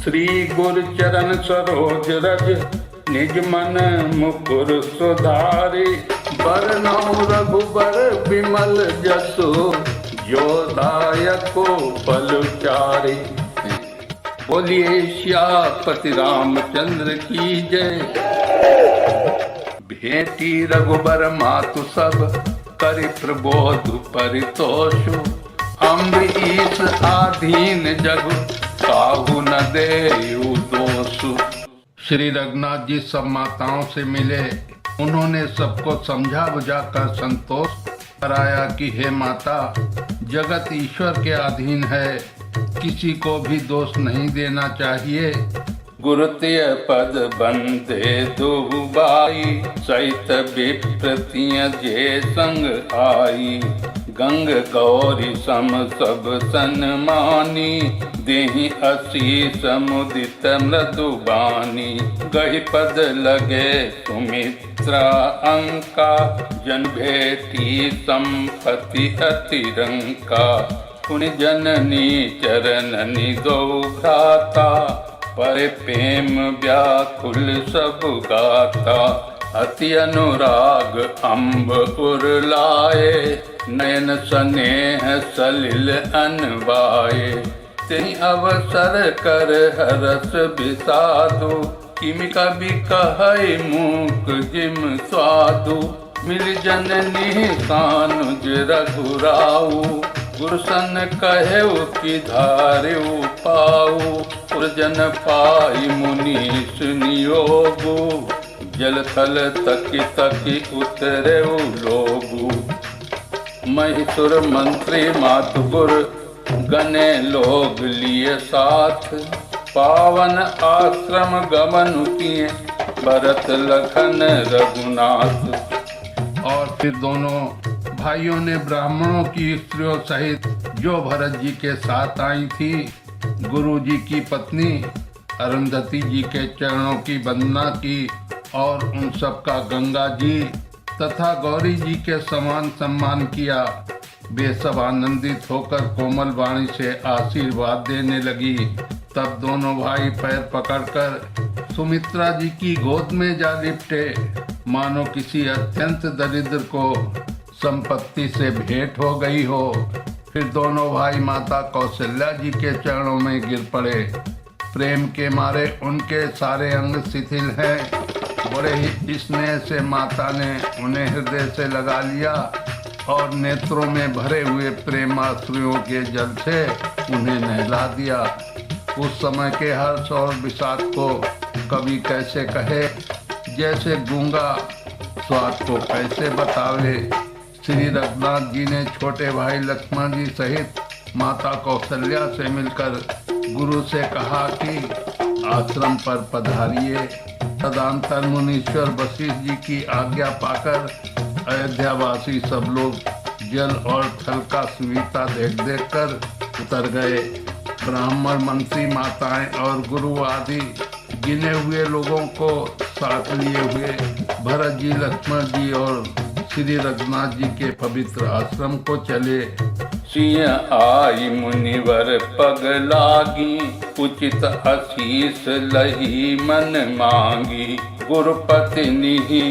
श्री गुरु चरण सरोज रज निज मन मुकुर सुधारी। बरनौ रघुबर विमल जसु जो दायको पलचारी। बोलिए श्यापति रामचंद्र की जय। भेटी रघुबर मातु सब करि प्रबोध परितोषु। अम्बरीश आधीन जगु काहू न देयु दोषु। श्री रघुनाथ जी सब माताओं से मिले। उन्होंने सबको समझा बुझा कर संतोष कराया कि हे माता, जगत ईश्वर के अधीन है, किसी को भी दोष नहीं देना चाहिए। गुरुतिय पद बंदे दुबाई सहित विप्रतिय जे संग आई। गंग गौरी सम सब सन्मानी देहि असीस मुदित मृदुबानी। गहि पद लगे सुमित्रा अंका जन भेटी संपत्ति अतिरंका। पुण्य जननी चरणनि दो भ्राता पर प्रेम व्याकुल सब गाता। अति अनुराग अम्ब उरलाए नयन स्नेह सलिल अनवाए। तिनि अवसर कर हरस विषादु किमि कवि कहै मूक जिम स्वादु। मिल जननी सानुज रघुराऊ गुरुसन कहेउ कि धारेउ पाऊ। पुरजन पाई मुनीष नियोगु जल थल तकी तकी उतरेउ लोगु। महिषुर मंत्री मातु गुर गने लोग लिए साथ। पावन आश्रम गमन किए भरत लखन रघुनाथ। और फिर दोनों भाइयों ने ब्राह्मणों की स्त्रियों सहित जो भरत जी के साथ आई थी, गुरु जी की पत्नी अरुंधति जी के चरणों की वंदना की और उन सब का गंगा जी तथा गौरी जी के समान सम्मान किया। वे सब आनंदित होकर कोमल वाणी से आशीर्वाद देने लगी। तब दोनों भाई पैर पकड़कर सुमित्रा जी की गोद में जा लिपटे, मानो किसी अत्यंत दरिद्र को संपत्ति से भेंट हो गई हो। फिर दोनों भाई माता कौशल्या जी के चरणों में गिर पड़े। प्रेम के मारे उनके सारे अंग शिथिल हैं। बड़े ही स्नेह से माता ने उन्हें हृदय से लगा लिया और नेत्रों में भरे हुए प्रेमाश्रुओं के जल से उन्हें नहला दिया। उस समय के हर्ष और विषाद को कवि कैसे कहे, जैसे गूंगा स्वाद को कैसे बतावे। श्री रघुनाथ जी ने छोटे भाई लक्ष्मण जी सहित माता कौशल्या से मिलकर गुरु से कहा कि आश्रम पर पधारिए। तदंतर मुनीश्वर वशिष्ठ जी की आज्ञा पाकर अयोध्यावासी सब लोग जल और थल का सुविधा देख देख कर उतर गए। ब्राह्मण मंत्री माताएं और गुरु आदि गिने हुए लोगों को साथ लिए हुए भरत जी, लक्ष्मण जी और श्री रघुनाथ जी के पवित्र आश्रम को चले। सिंह आई मुनिवर पग लागी उचित आशीष लही मन मांगी। गुरुपति निहि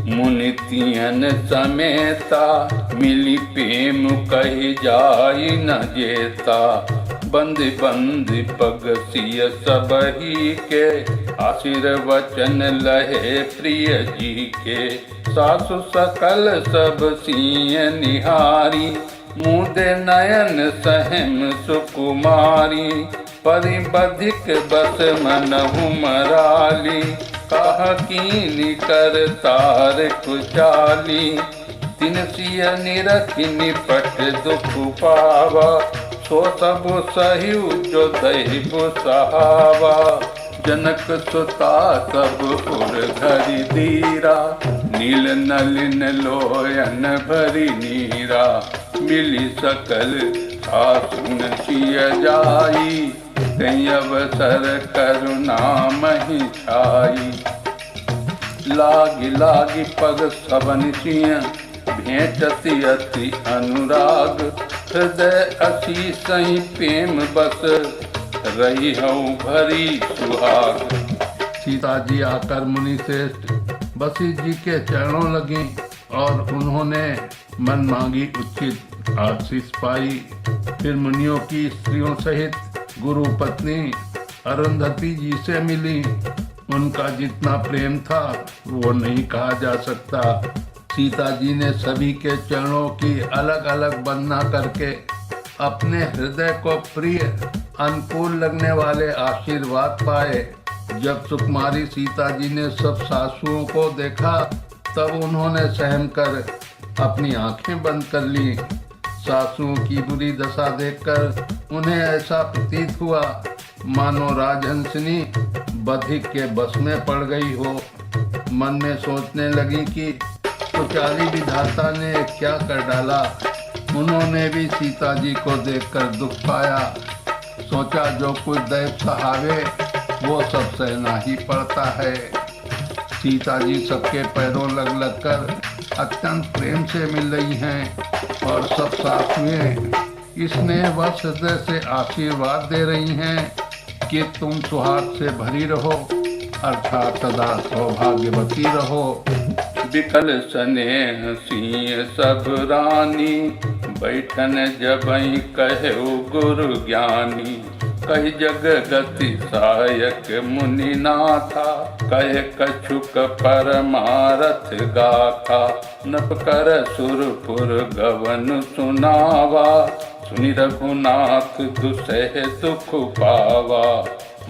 मुनि तियन समेता मिली प्रेम कही जाई न जेता। बंदी बंदी पग सिय सबही के आशीर्वचन लहे प्रिय जी के। सासु सकल सब सिय निहारी मुदे नयन सहम सुकुमारी। परिबधिक बस मनहु मराली कह कीनि कर तार कुचाली। तिन सिय निरखि निपट दुख पावा सो सब सहिउ जो दैव सहावा। जनक सुता सब उर धरि धीरा नील नलिन लोयन भरी नीरा। मिली सकल आसुन सिय जाई कई अवसर करुणा महि छाई। लागी लागी पग सबन सिय भेंटति अति अनुराग। हृदय असी सही प्रेम बस रही हूँ भरी सुहाग। सीता जी आकर मुनि श्रेष्ठ वशिष्ठ जी के चरणों लगी और उन्होंने मन मांगी उचित आशीष पाई। फिर मुनियों की स्त्रियों सहित गुरु पत्नी अरुंधति जी से मिली। उनका जितना प्रेम था वो नहीं कहा जा सकता। सीता जी ने सभी के चरणों की अलग अलग वंदना करके अपने हृदय को प्रिय अनुकूल लगने वाले आशीर्वाद पाए। जब सुकुमारी सीता जी ने सब सासुओं को देखा तब उन्होंने सहम कर अपनी आंखें बंद कर ली। सासुओं की बुरी दशा देखकर उन्हें ऐसा प्रतीत हुआ मानो राजहंसिनी बधिक के बस में पड़ गई हो। मन में सोचने लगी कि कुचाली विधाता ने क्या कर डाला। उन्होंने भी सीता जी को देखकर दुख पाया। सोचा जो कुछ दैव सहावे वो सब सहना ही पड़ता है। सीता जी सबके पैरों लग लग कर अत्यंत प्रेम से मिल रही हैं और सब सासुएं स्नेहवश हृदय से आशीर्वाद दे रही हैं कि तुम सुहाग से भरी रहो अर्थात सदा सौभाग्यवती रहो। विकल स्नेह सिंह सब रानी बैठन जबई कहु गुरु ज्ञानी। कही जग गति सहायक मुनि नाथा कहे कछुक परमारथ गाथा। नप कर सुरपुर गवन सुनावा सुनि रघुनाथ दुसह दुख पावा।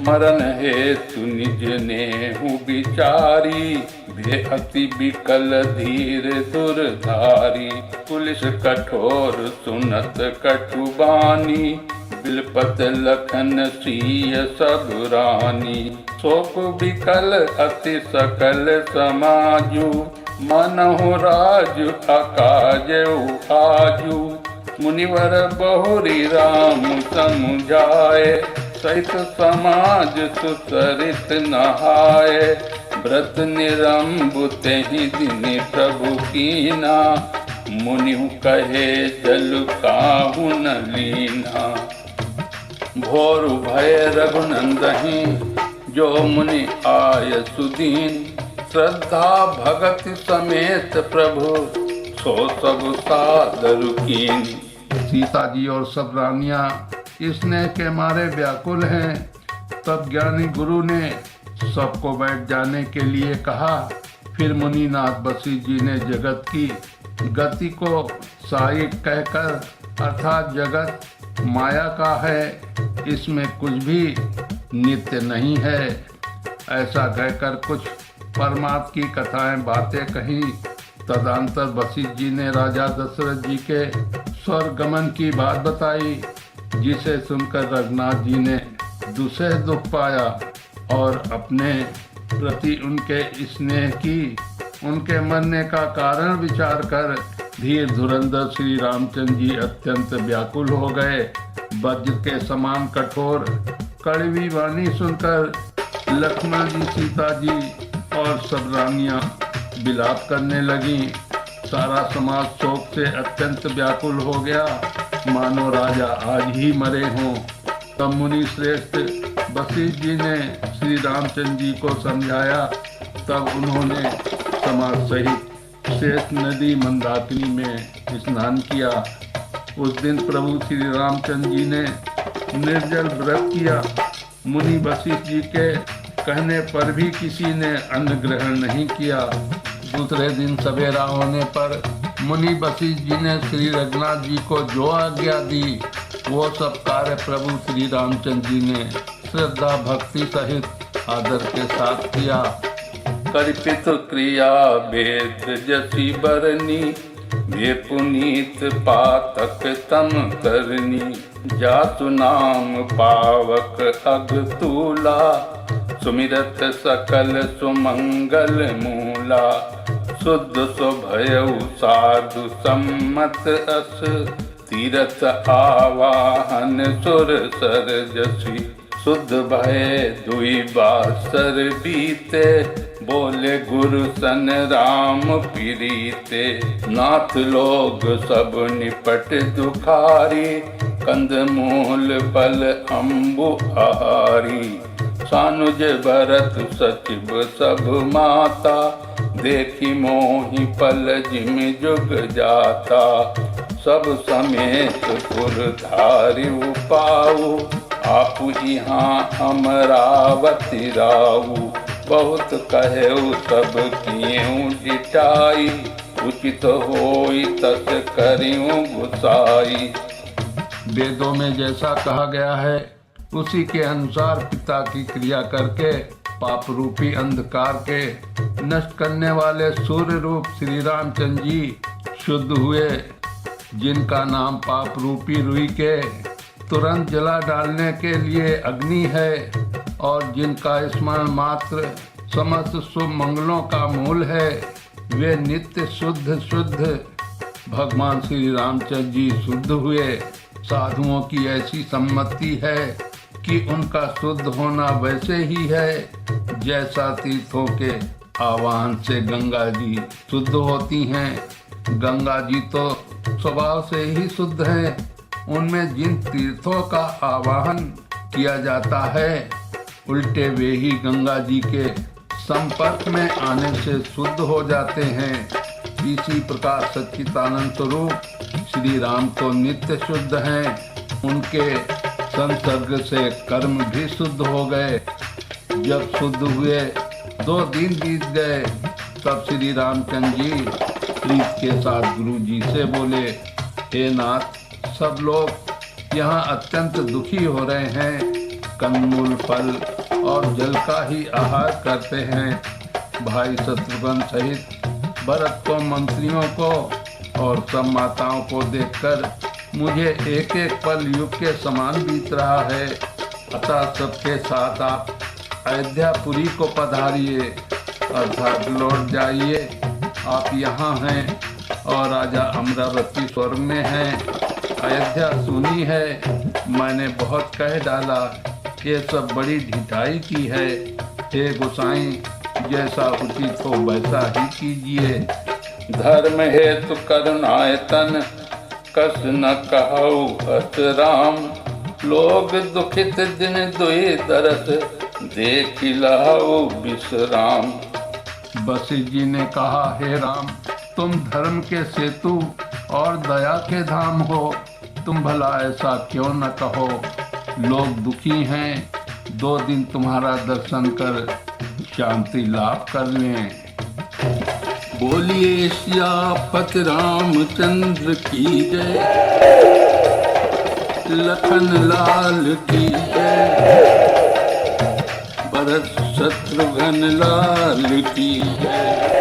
मरण हेतु निज नेहु विचारी भे अति विकल धीर दुर्धारी। पुलिस कठोर सुनत कटुबानी बिलपत लखन सिय सब रानी। शोक विकल अति सकल समाजु मनहु राज अकाजउ आजु। मुनिवर बहुरी राम समुझाए सहित समाज सुसरित नहाए। व्रत निरंबु तेहि दिन प्रभु कीना मुनिहु कहे जल काहु न लीना। भोर भय रघुनंदहि जो मुनि आय सुदीन। श्रद्धा भगति समेत प्रभु सो सब सादर कीन। सीता जी और सब रानियां स्नेह के मारे व्याकुल हैं। तब ज्ञानी गुरु ने सबको बैठ जाने के लिए कहा। फिर मुनिनाथ वशिष्ठ जी ने जगत की गति को साई कहकर अर्थात जगत माया का है, इसमें कुछ भी नित्य नहीं है, ऐसा कहकर कुछ परमार्थ की कथाएं बातें कही। तदंतर वशिष्ठ जी ने राजा दशरथ जी के स्वर्ग गमन की बात बताई जिसे सुनकर रघुनाथ जी ने दुसह दुख पाया और अपने प्रति उनके स्नेह की उनके मरने का कारण विचार कर धीर धुरंधर श्री रामचंद्र जी अत्यंत व्याकुल हो गए। वज्र के समान कठोर कड़वी वाणी सुनकर लक्ष्मण जी सीता जी और सब रानियां विलाप करने लगी। सारा समाज शोक से अत्यंत व्याकुल हो गया मानो राजा आज ही मरे हों। तब मुनि श्रेष्ठ वशिष्ठ जी ने श्री रामचंद्र जी को समझाया। तब उन्होंने समाज सहित शेष नदी मंदाकिनी में स्नान किया। उस दिन प्रभु श्री रामचंद्र जी ने निर्जल व्रत किया। मुनि वशिष्ठ जी के कहने पर भी किसी ने अन्न ग्रहण नहीं किया। दूसरे दिन सवेरा होने पर मुनि वशिष्ठ जी ने श्री रघुनाथ जी को जो आज्ञा दी वो सब कार्य प्रभु श्री रामचंद्र जी ने श्रद्धा भक्ति सहित आदर के साथ किया। कल्पित क्रिया वेद जसी बरनी वे पुनीत पातक तम करनी। जातु नाम पावक अग तूला सुमिरत सकल सुमंगल मूला। शुद्ध स्वभयउ साधु सम्मत अस तीरथ आवाहन सुर सर जसी। शुद्ध भय दुई बासर बीते बोले गुरु सन राम पीरीते। नाथ लोग सब निपट दुखारी कंदमूल फल अम्बु आहारी। सानुज भरत सचिव सब माता, देखी मोहि पल जिम जुग जाता। सब समेत पुर धारिउ पाऊ, आपु यहाँ अमरावती राऊ। बहुत कहेउ सब किएउ जिटाई, उचित होई तस करिउ गुसाई। वेदों में जैसा कहा गया है उसी के अनुसार पिता की क्रिया करके पाप रूपी अंधकार के नष्ट करने वाले सूर्य रूप श्री रामचंद्र जी शुद्ध हुए, जिनका नाम पाप रूपी रुई के तुरंत जला डालने के लिए अग्नि है और जिनका स्मरण मात्र समस्त शुभ मंगलों का मूल है। वे नित्य शुद्ध भगवान श्री रामचंद्र जी शुद्ध हुए। साधुओं की ऐसी सम्मति है कि उनका शुद्ध होना वैसे ही है जैसा तीर्थों के आवाहन से गंगा जी शुद्ध होती हैं। गंगा जी तो स्वभाव से ही शुद्ध हैं। उनमें जिन तीर्थों का आवाहन किया जाता है उल्टे वे ही गंगा जी के संपर्क में आने से शुद्ध हो जाते हैं। इसी प्रकार सच्चिदानंद स्वरूप श्री राम तो नित्य शुद्ध हैं। उनके संसर्ग से कर्म भी शुद्ध हो गए। जब शुद्ध हुए 2 दिन बीत गए तब श्री रामचंद्र जी प्रीत के साथ गुरु जी से बोले, हे नाथ, सब लोग यहाँ अत्यंत दुखी हो रहे हैं, कंदमूल फल और जल का ही आहार करते हैं। भाई शत्रुघ्न सहित भरत को, मंत्रियों को और सब माताओं को देखकर मुझे एक एक पल युग के समान बीत रहा है। अतः सबके साथ आप अयोध्यापुरी को पधारिए, अर्थात लौट जाइए। आप यहाँ हैं और राजा अमरावती स्वर्ग में हैं। अयोध्या सुनी है, मैंने बहुत कह डाला, ये सब बड़ी ढिठाई की है। हे गोसाई, जैसा उचित हो वैसा ही कीजिए। धर्म हेतु करुणायतन, कस न कहु हस राम। लोग दुखित दिन दुई दरस, देख लहु विश्राम। वशिष्ठ जी ने कहा, हे राम, तुम धर्म के सेतु और दया के धाम हो, तुम भला ऐसा क्यों न कहो। लोग दुखी हैं, 2 दिन तुम्हारा दर्शन कर शांति लाभ कर लें। बोलिए सियापत रामचंद्र की जय, लखन लाल की जय, भरत शत्रुघ्न लाल की जय।